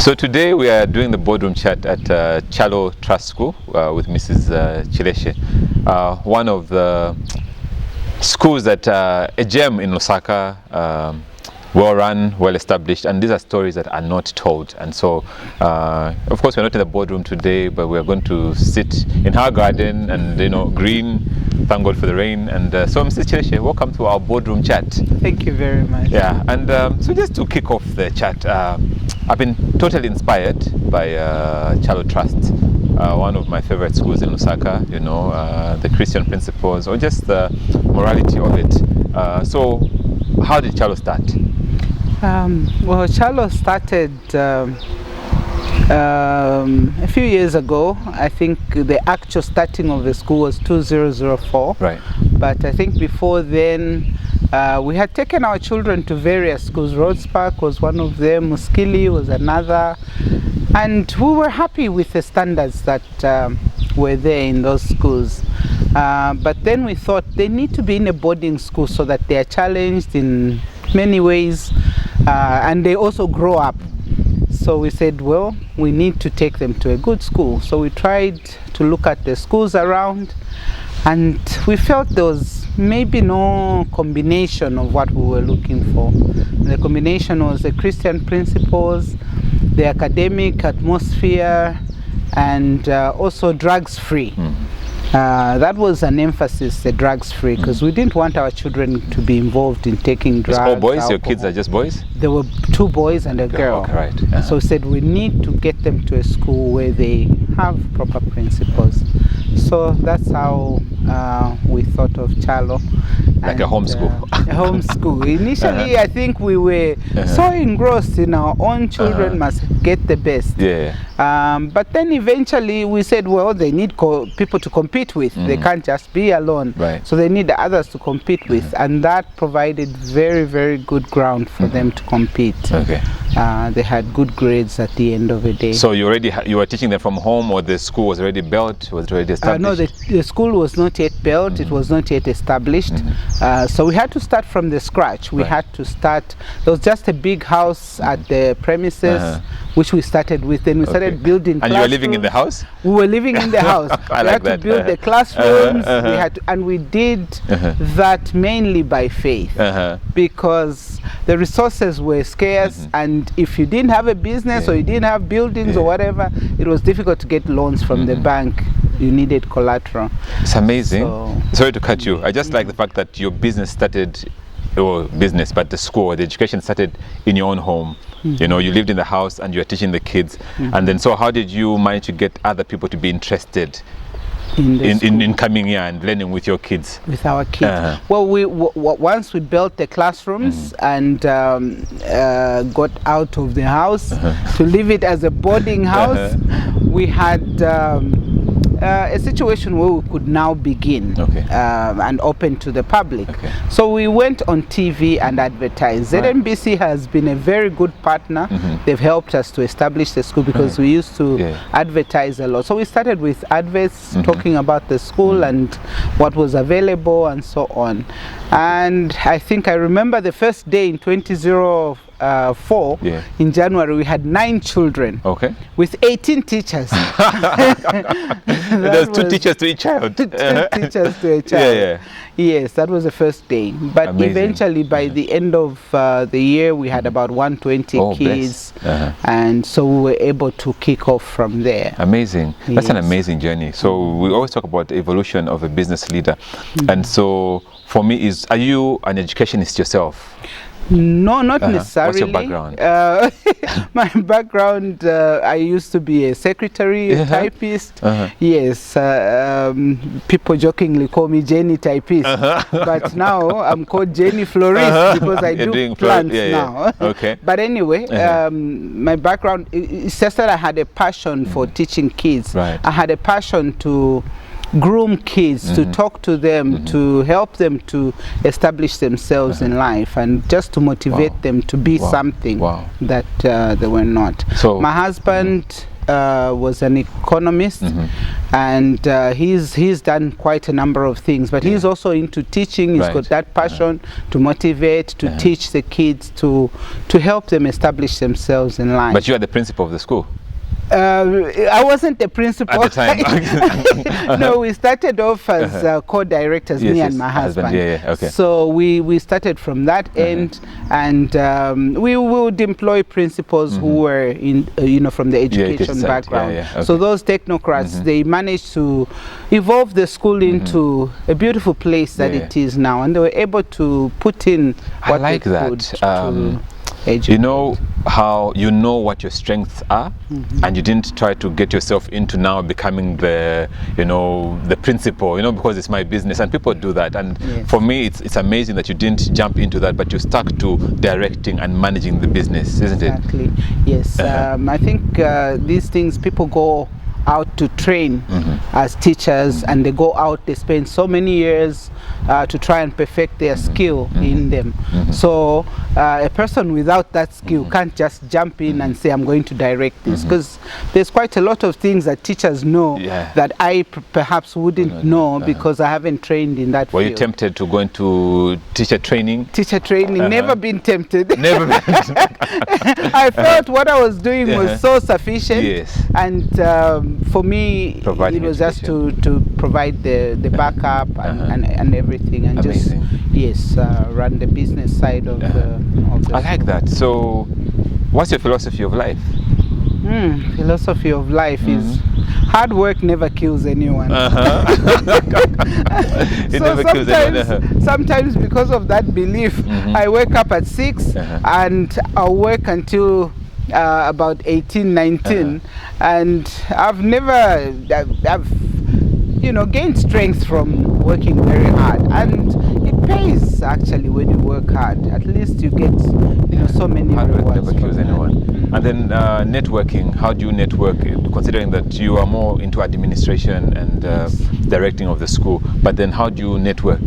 So today we are doing the boardroom chat at Chalo Trust School with Mrs. Chileshe, one of the schools that a gem in Lusaka, well run, well established, and these are stories that are not told. And so of course we're not in the boardroom today, but we're going to sit in her garden and green. Thank God for the rain. And so Mrs. Chileshe, welcome to our boardroom chat. Thank you very much. Yeah, and so just to kick off the chat, I've been totally inspired by Chalo Trust, one of my favorite schools in Lusaka, the Christian principles or just the morality of it. So how did Chalo start? Well, Chalo started a few years ago. I think the actual starting of the school was 2004. Right. But I think before then, we had taken our children to various schools. Rhodes Park was one of them, Muskili was another. And we were happy with the standards that were there in those schools. But then we thought they need to be in a boarding school so that they are challenged in many ways and they also grow up. So we said, well, we need to take them to a good school. So we tried to look at the schools around, and we felt there was maybe no combination of what we were looking for. The combination was the Christian principles, the academic atmosphere, and also drugs-free. That was an emphasis, the drugs-free, because we didn't want our children to be involved in taking drugs. It's all boys? Alcohol. Your kids are just boys? There were 2 boys and a girl. Okay, right. So we said we need to get them to a school where they have proper principles. So that's how we thought of Chalo. Like a homeschool. A homeschool. Initially, I think we were so engrossed in our own children must get the best. Yeah. But then eventually we said, well, they need people to compete with. They can't just be alone. Right. So they need others to compete with. And that provided very, very good ground for them to compete. Okay. They had good grades at the end of the day. So you were teaching them from home, or the school was already built, was it already established? No, the school was not yet built. It was not yet established. So we had to start from the scratch. We had to start. There was just a big house at the premises, which we started with. Then we started building. And you were living in the house? We were living in the house. I we like had to build the classrooms. We had to, and we did that mainly by faith, because the resources were scarce, and if you didn't have a business or you didn't have buildings or whatever, it was difficult to get loans from the bank. You needed collateral. It's amazing. So, sorry to cut you. I just like the fact that your business started, or business, but the school, the education started in your own home. You lived in the house and you were teaching the kids. And then, so how did you manage to get other people to be interested in coming here and learning with your kids? With our kids. Well, once we built the classrooms and got out of the house to leave it as a boarding house, we had a situation where we could now begin and open to the public. So we went on TV and advertised. ZNBC has been a very good partner. They've helped us to establish the school because we used to advertise a lot. So we started with adverts talking about the school and what was available and so on. And I think I remember the first day in 2004, in January, we had 9 children with 18 teachers. There's 2 teachers to each child. 2 teachers to a child. Yes, that was the first day. But eventually, by the end of the year, we had about 120 kids. And so we were able to kick off from there. Amazing. That's an amazing journey. So we always talk about the evolution of a business leader. And so for me, are you an educationist yourself? No, not necessarily. What's your background? My background, I used to be a secretary, a typist. Yes, people jokingly call me Jenny typist. But now I'm called Jenny florist because I do plants now. But anyway, my background is just that I had a passion for teaching kids. I had a passion to groom kids, to talk to them, to help them to establish themselves in life, and just to motivate them to be something that they were not. So my husband was an economist, and he's done quite a number of things, but he's also into teaching. He's got that passion to motivate, to teach the kids, to help them establish themselves in life. But you are the principal of the school? I wasn't the principal at the time. No, we started off as co-directors, me and my husband. Okay. So we started from that end, and we would employ principals who were in from the education background. So those technocrats, they managed to evolve the school into a beautiful place that it is now, and they were able to put in what they could to educate. You know how you know what your strengths are, and you didn't try to get yourself into now becoming the the principal, because it's my business, and people do that. And for me, it's amazing that you didn't jump into that, but you stuck to directing and managing the business, isn't it? Exactly. Yes. I think these things, people go out to train as teachers, and they go out, they spend so many years to try and perfect their skill in them. So a person without that skill can't just jump in and say, I'm going to direct this, because there's quite a lot of things that teachers know that I perhaps wouldn't know because I haven't trained in that Were field. you tempted to go into teacher training? Teacher training, never been tempted. Never been. I felt what I was doing was so sufficient, and for me, it was just to provide the backup and everything, and amazing. just run the business side of the I like that. So what's your philosophy of life? Philosophy of life is hard work never kills anyone. It never kills anyone. Sometimes because of that belief, I wake up at 6 and I'll work until about 18, 19, and I've never gained strength from working very hard, and it pays actually when you work hard. At least you get so many hard work rewards. never kills anyone. And then networking, how do you network, considering that you are more into administration and directing of the school, but then how do you network?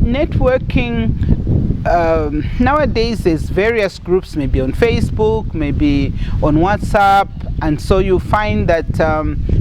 Networking, nowadays there's various groups, maybe on Facebook, maybe on WhatsApp, and so you find that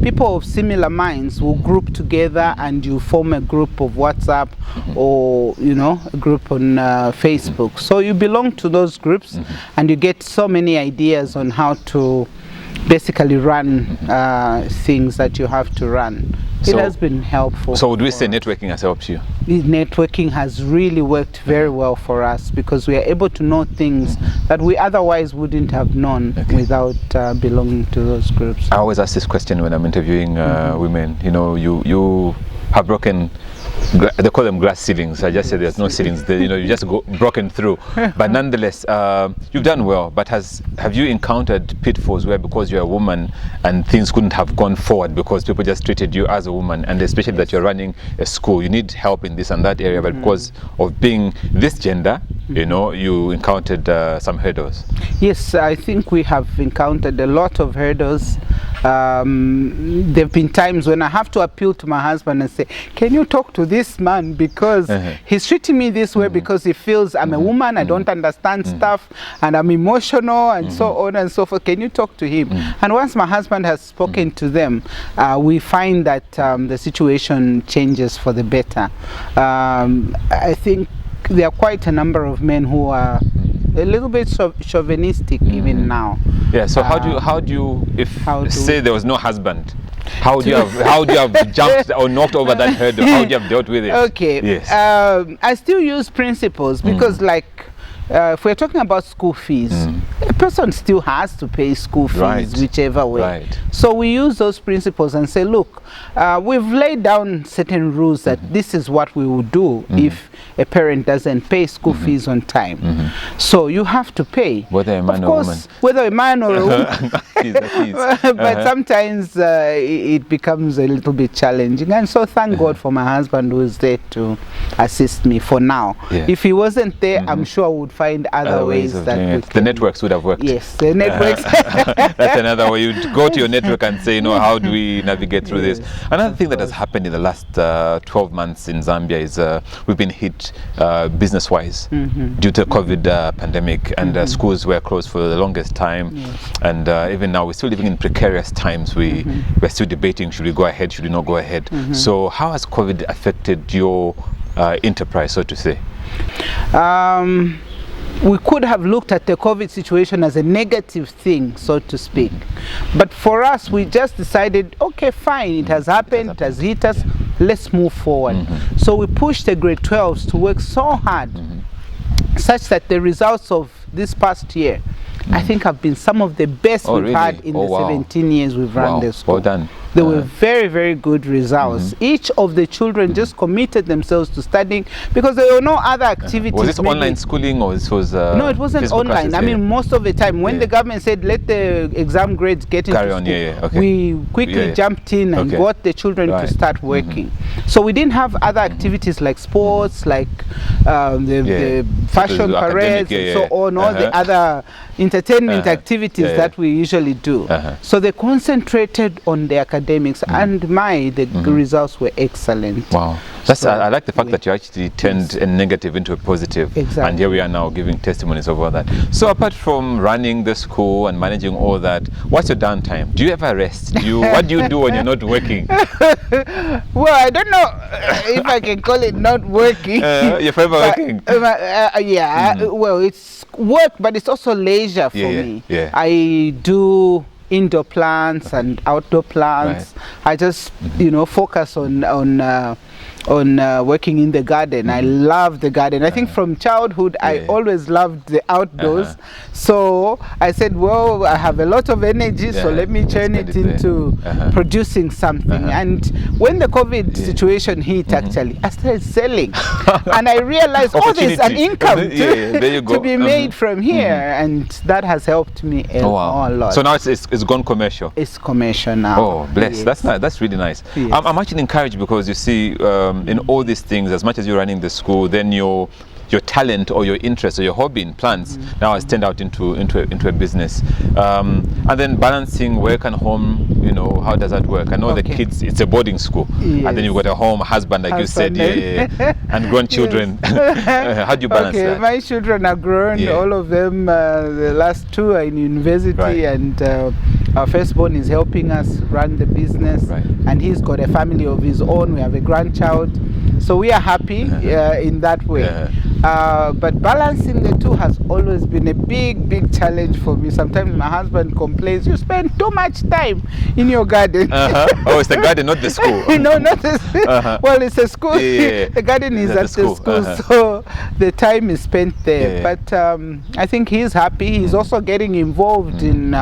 people of similar minds will group together and you form a group of WhatsApp or a group on Facebook. So you belong to those groups and you get so many ideas on how to basically run things that you have to run. It has been helpful. So would we say networking has helped you? Networking has really worked very well for us, because we are able to know things that we otherwise wouldn't have known without belonging to those groups. I always ask this question when I'm interviewing women. You have broken, they call them glass ceilings. I just said there's no ceilings. You just go broken through. But nonetheless, you've done well. But have you encountered pitfalls where, because you're a woman and things couldn't have gone forward because people just treated you as a woman, and especially that you're running a school, you need help in this and that area, but because of being this gender, you encountered some hurdles? Yes, I think we have encountered a lot of hurdles. There have been times when I have to appeal to my husband and say, can you talk to this man, because he's treating me this way because he feels I'm a woman, I don't understand stuff, and I'm emotional, and so on and so forth. Can you talk to him? And once my husband has spoken to them, we find that the situation changes for the better. I think there are quite a number of men who are a little bit chauvinistic even now. Yeah. So how do you say there was no husband? How do you have jumped or knocked over that hurdle? How do you have dealt with it? Okay. Yes. I still use principles, because if we're talking about school fees, a person still has to pay school fees whichever way. So we use those principles and say, look, we've laid down certain rules that this is what we will do if a parent doesn't pay school fees on time. So you have to pay. Whether a man or a woman. Whether a man or a woman. But sometimes it becomes a little bit challenging. And so thank God for my husband, who is there to assist me for now. If he wasn't there, I'm sure I would find other ways that the networks would have worked. Yes, the networks. That's another way. You'd go to your network and say, how do we navigate through this? Another thing that has happened in the last 12 months in Zambia is we've been hit business-wise due to the COVID pandemic, and schools were closed for the longest time, and even even now, we're still living in precarious times. We're still debating, should we go ahead, should we not go ahead? So how has COVID affected your enterprise, so to say? We could have looked at the COVID situation as a negative thing, so to speak. But for us, we just decided, okay, fine, it has happened, it has hit us, let's move forward. So we pushed the grade 12s to work so hard, such that the results of this past year, I think, have been some of the best we've had in the 17 years we've run the school. Well done. They were very, very good results. Each of the children just committed themselves to studying because there were no other activities. Was this online schooling, or this was no, it wasn't online. I mean, most of the time when the government said let the exam grades get into school, we quickly jumped in and got the children to start working. So we didn't have other activities like sports, like the fashion parades and so on, all the other entertainment activities that we usually do. So they concentrated on the academics, and the results were excellent. Wow. That's, I like the fact that you actually turned a negative into a positive. Exactly. And here we are now giving testimonies of all that. So apart from running the school and managing all that, what's your downtime? Do you ever rest? What do you do when you're not working? Well, I don't know if I can call it not working. You're forever working? Well, it's work, but it's also leisure for me. I do indoor plants and outdoor plants. I just focus on working in the garden. I love the garden. I think from childhood I always loved the outdoors. So I said, well, I have a lot of energy, so let me turn it into producing something. And when the COVID situation hit, actually, I started selling. And I realized, oh, there's an income to be made from here. And that has helped me a lot. So now it's gone commercial? It's commercial now. Oh, bless. That's really nice. I'm actually encouraged because you see, in all these things, as much as you're running the school, then your talent or your interest or your hobby in plants now has turned out into a business. And then balancing work and home, how does that work? I know the kids, it's a boarding school, and then you've got a home, husband, like you said, and grandchildren. How do you balance that? My children are grown, all of them. The last two are in university, and our firstborn is helping us run the business, and he's got a family of his own. We have a grandchild, so we are happy in that way. But balancing the two has always been a big challenge for me. Sometimes my husband complains, you spend too much time in your garden. Oh, it's the garden, not the school. No, not the school. Well, it's a school. The garden is at the school, so the time is spent there. But I think he's happy. He's also getting involved in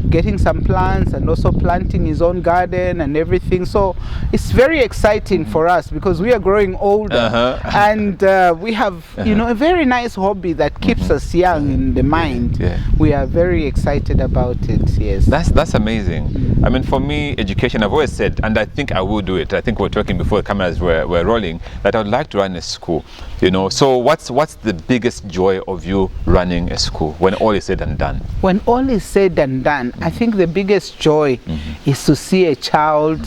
getting some plants and also planting his own garden and everything. So it's very exciting for us because we are growing older and we have a very nice hobby that keeps us young in the mind. We are very excited about it. Yes, that's amazing. I mean, for me, education, I've always said, and I think I will do it. I think we were talking before the cameras were rolling, that I would like to run a school. So what's the biggest joy of you running a school when all is said and done? When all is said and done, I think the biggest joy is to see a child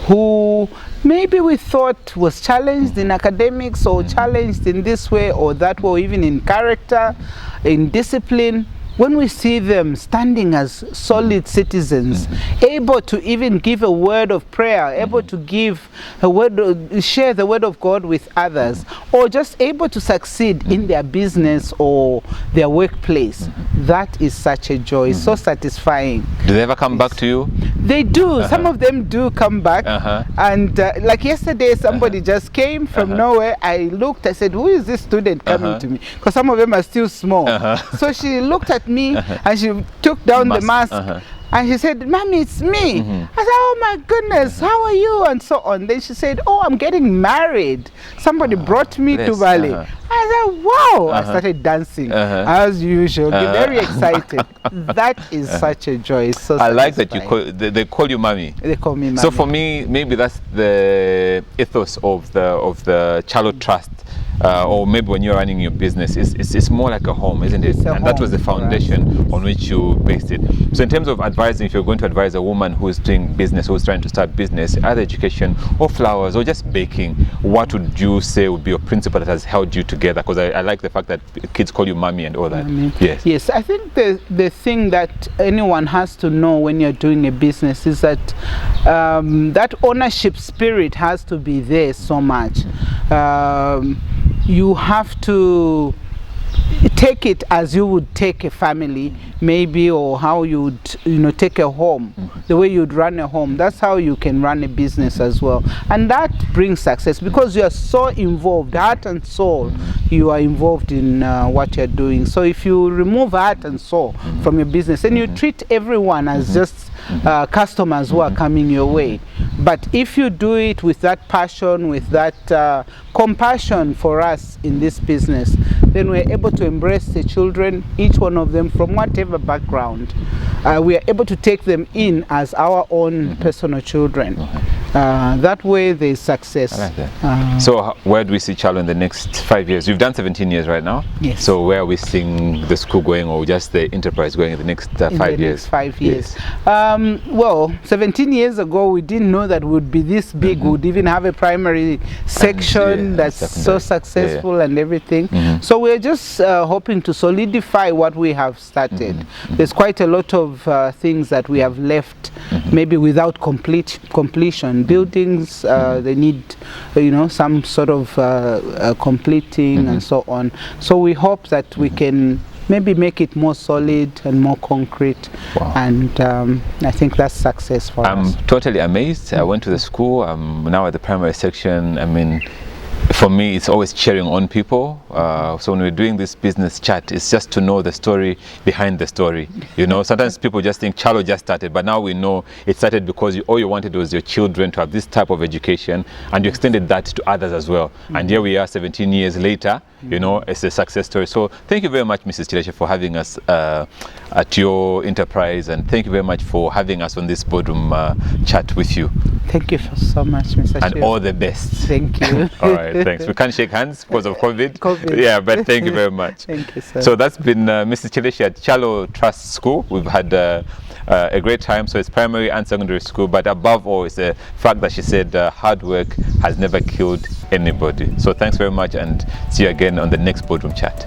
who maybe we thought was challenged in academics or challenged in this way or that way, or even in character, in discipline. When we see them standing as solid citizens, able to even give a word of prayer, able to give a word, share the word of God with others, or just able to succeed in their business or their workplace, that is such a joy, so satisfying. Do they ever come back to you? They do. Some of them do come back. And like yesterday, somebody just came from nowhere. I looked, I said, who is this student coming to me? Because some of them are still small. So she looked at me and she took down the mask and she said, Mommy, it's me. I said, oh my goodness, how are you? And so on. Then she said, oh, I'm getting married. Somebody brought me to Bali. I said, wow. I started dancing as usual, very excited. That is such a joy. So I like that they call you Mommy. They call me Mommy. So for me, maybe that's the ethos of the Chalo Trust. or maybe when you're running your business, it's more like a home, isn't it? And that was the foundation on which you based it. So in terms of advising, if you're going to advise a woman who's doing business, who's trying to start business, either education or flowers or just baking, what would you say would be your principle that has held you together? Because I like the fact that kids call you mommy and all that. Yes, I think the thing that anyone has to know when you're doing a business is that that ownership spirit has to be there so much. You have to take it as you would take a family, maybe, or how you would take a home, the way you'd run a home. That's how you can run a business as well, and that brings success because you are so involved, heart and soul. You are involved in what you're doing. So if you remove heart and soul from your business and you treat everyone as just customers who are coming your way, but if you do it with that passion, with that compassion for us in this business, then we're able to embrace the children, each one of them from whatever background. We are able to take them in as our own personal children. That way there's success. I like that. So where do we see Chalo in the next 5 years? You've done 17 years right now. Yes. So where are we seeing the school going, or just the enterprise going in the next 5 years? 5 years. Yes. Well, 17 years ago, we didn't know that we would be this big. We would even have a primary section that's so successful and everything. So we're just hoping to solidify what we have started. There's quite a lot of things that we have left, maybe without completion. Buildings, they need, some sort of completing and so on. So we hope that we can maybe make it more solid and more concrete. And I think that's success for us. I'm totally amazed. I went to the school. I'm now at the primary section. I mean, for me, it's always cheering on people. So when we're doing this business chat, it's just to know the story behind the story. Sometimes people just think Chalo just started, but now we know it started because all you wanted was your children to have this type of education, and you extended that to others as well. And here we are 17 years later, it's a success story. So thank you very much, Mrs. Chileshe, for having us at your enterprise, and thank you very much for having us on this boardroom chat with you. Thank you so much, Mr. And all the best. Thank you. All right, thanks. We can't shake hands because of COVID. Yeah, but thank you very much. Thank you, sir. So that's been Mrs. Chileshe at Chalo Trust School. We've had a great time. So it's primary and secondary school, but above all, it's the fact that she said hard work has never killed anybody. So thanks very much, and see you again on the next boardroom chat.